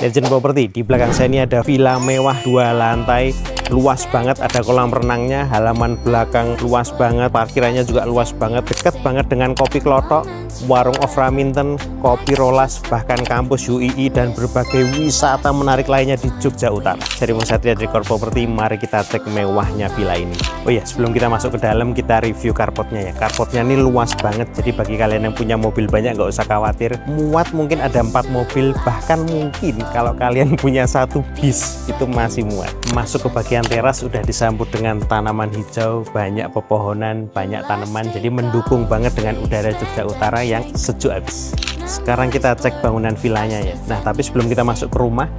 Legend Property. Di belakang saya ini ada villa mewah 2 lantai, luas banget, ada kolam renangnya, halaman belakang luas banget, parkirannya juga luas banget, dekat banget dengan Kopi Klothok, warung Of Raminten, Kopi Rolas, bahkan kampus UII dan berbagai wisata menarik lainnya di Jogja Utara. Saya Rimo Satria dari Core Property, mari kita cek mewahnya villa ini. Oh ya, sebelum kita masuk ke dalam, kita review carportnya ya. Carportnya ini luas banget, jadi bagi kalian yang punya mobil banyak nggak usah khawatir, muat mungkin ada 4 mobil, bahkan mungkin kalau kalian punya 1 bis itu masih muat. Masuk ke bagian teras udah disambut dengan tanaman hijau, banyak pepohonan, banyak tanaman, jadi mendukung banget dengan udara Jogja Utara yang sejuk habis. Sekarang kita cek bangunan villanya ya. Nah, tapi sebelum kita masuk ke rumah,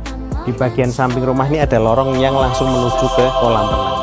di bagian samping rumah ini ada lorong yang langsung menuju ke kolam renang.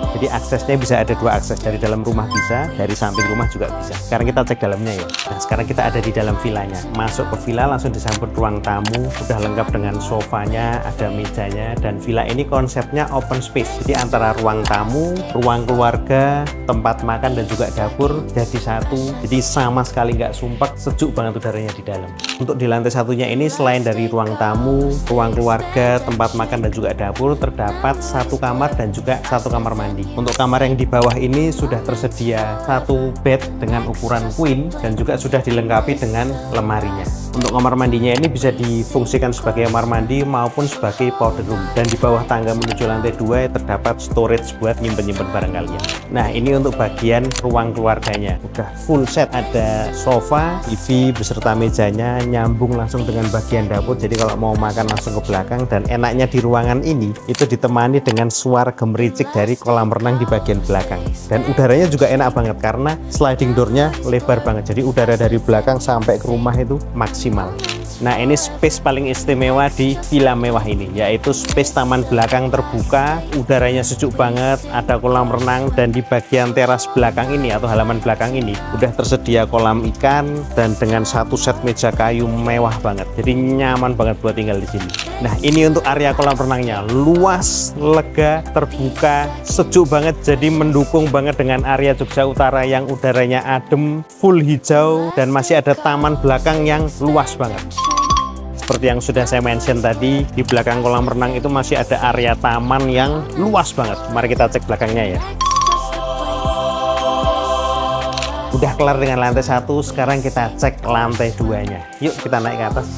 Jadi aksesnya bisa ada 2 akses, dari dalam rumah bisa, dari samping rumah juga bisa. Sekarang kita cek dalamnya ya. Nah, sekarang kita ada di dalam villanya. Masuk ke villa langsung disambut ruang tamu, udah lengkap dengan sofanya, ada mejanya, dan villa ini konsepnya open space. Jadi antara ruang tamu, ruang keluarga, tempat makan dan juga dapur jadi satu. Jadi sama sekali nggak sumpek, sejuk banget udaranya di dalam. Untuk di lantai satunya ini selain dari ruang tamu, ruang keluarga, tempat makan dan juga dapur, terdapat 1 kamar dan juga 1 kamar mandi. Untuk kamar yang di bawah ini sudah tersedia 1 bed dengan ukuran queen dan juga sudah dilengkapi dengan lemarinya. Untuk kamar mandinya ini bisa difungsikan sebagai kamar mandi maupun sebagai powder room. Dan di bawah tangga menuju lantai 2 terdapat storage buat nyimpen-nyimpen barang kalian. Nah, ini untuk bagian ruang keluarganya. Udah full set, ada sofa, TV beserta mejanya, nyambung langsung dengan bagian dapur. Jadi kalau mau makan langsung ke belakang, dan enaknya di ruangan ini itu ditemani dengan suara gemericik dari kolam renang di bagian belakang. Dan udaranya juga enak banget karena sliding door-nya lebar banget. Jadi udara dari belakang sampai ke rumah itu maksimal. Nah, ini space paling istimewa di villa mewah ini, yaitu space taman belakang terbuka, udaranya sejuk banget, ada kolam renang, dan di bagian teras belakang ini atau halaman belakang ini udah tersedia kolam ikan dan dengan 1 set meja kayu mewah banget. Jadi nyaman banget buat tinggal di sini. Nah, ini untuk area kolam renangnya, luas, lega, terbuka, sejuk banget, jadi mendukung banget dengan area Jogja Utara yang udaranya adem, full hijau, dan masih ada taman belakang yang luas banget. Seperti yang sudah saya mention tadi, di belakang kolam renang itu masih ada area taman yang luas banget. Mari kita cek belakangnya ya. Udah kelar dengan lantai 1, sekarang kita cek lantai 2-nya. Yuk kita naik ke atas.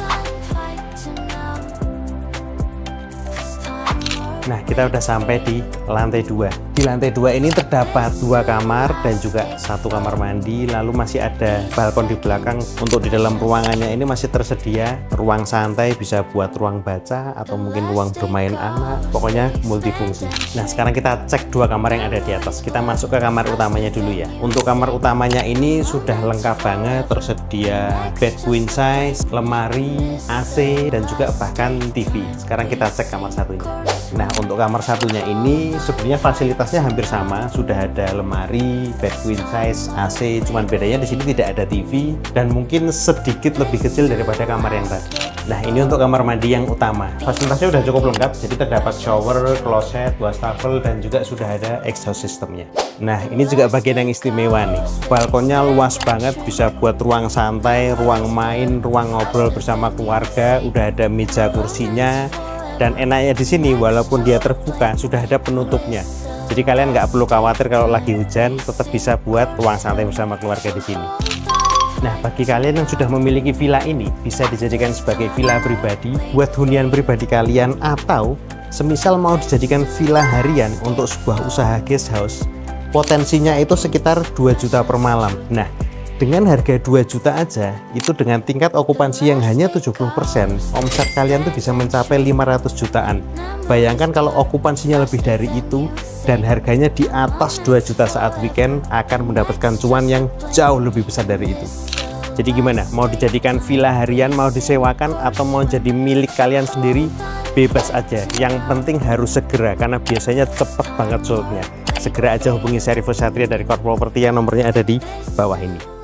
Nah, kita udah sampai di lantai 2. Di lantai 2 ini terdapat 2 kamar dan juga 1 kamar mandi, lalu masih ada balkon di belakang. Untuk di dalam ruangannya ini masih tersedia ruang santai, bisa buat ruang baca atau mungkin ruang bermain anak, pokoknya multifungsi. Nah, sekarang kita cek 2 kamar yang ada di atas. Kita masuk ke kamar utamanya dulu ya. Untuk kamar utamanya ini sudah lengkap banget, tersedia bed queen size, lemari, AC, dan juga bahkan TV. Sekarang kita cek kamar satunya. Nah, untuk kamar satunya ini sebenarnya fasilitasnya hampir sama, sudah ada lemari, bed queen size, AC, cuman bedanya di sini tidak ada TV dan mungkin sedikit lebih kecil daripada kamar yang tadi. Nah, ini untuk kamar mandi yang utama. Fasilitasnya sudah cukup lengkap, jadi terdapat shower, kloset, wastafel, dan juga sudah ada exhaust systemnya. Nah, ini juga bagian yang istimewa nih. Balkonnya luas banget, bisa buat ruang santai, ruang main, ruang ngobrol bersama keluarga, udah ada meja kursinya. Dan enaknya di sini, walaupun dia terbuka, sudah ada penutupnya. Jadi kalian nggak perlu khawatir kalau lagi hujan, tetap bisa buat ruang santai bersama keluarga di sini. Nah, bagi kalian yang sudah memiliki villa ini, bisa dijadikan sebagai villa pribadi, buat hunian pribadi kalian, atau semisal mau dijadikan villa harian untuk sebuah usaha guest house, potensinya itu sekitar 2 juta per malam. Nah, dengan harga 2 juta aja, itu dengan tingkat okupansi yang hanya 70%, omset kalian tuh bisa mencapai 500 jutaan. Bayangkan kalau okupansinya lebih dari itu, dan harganya di atas 2 juta saat weekend, akan mendapatkan cuan yang jauh lebih besar dari itu. Jadi gimana? Mau dijadikan villa harian, mau disewakan, atau mau jadi milik kalian sendiri, bebas aja. Yang penting harus segera, karena biasanya cepet banget soldnya. Segera aja hubungi saya Rimo Satria dari Core Property yang nomornya ada di bawah ini.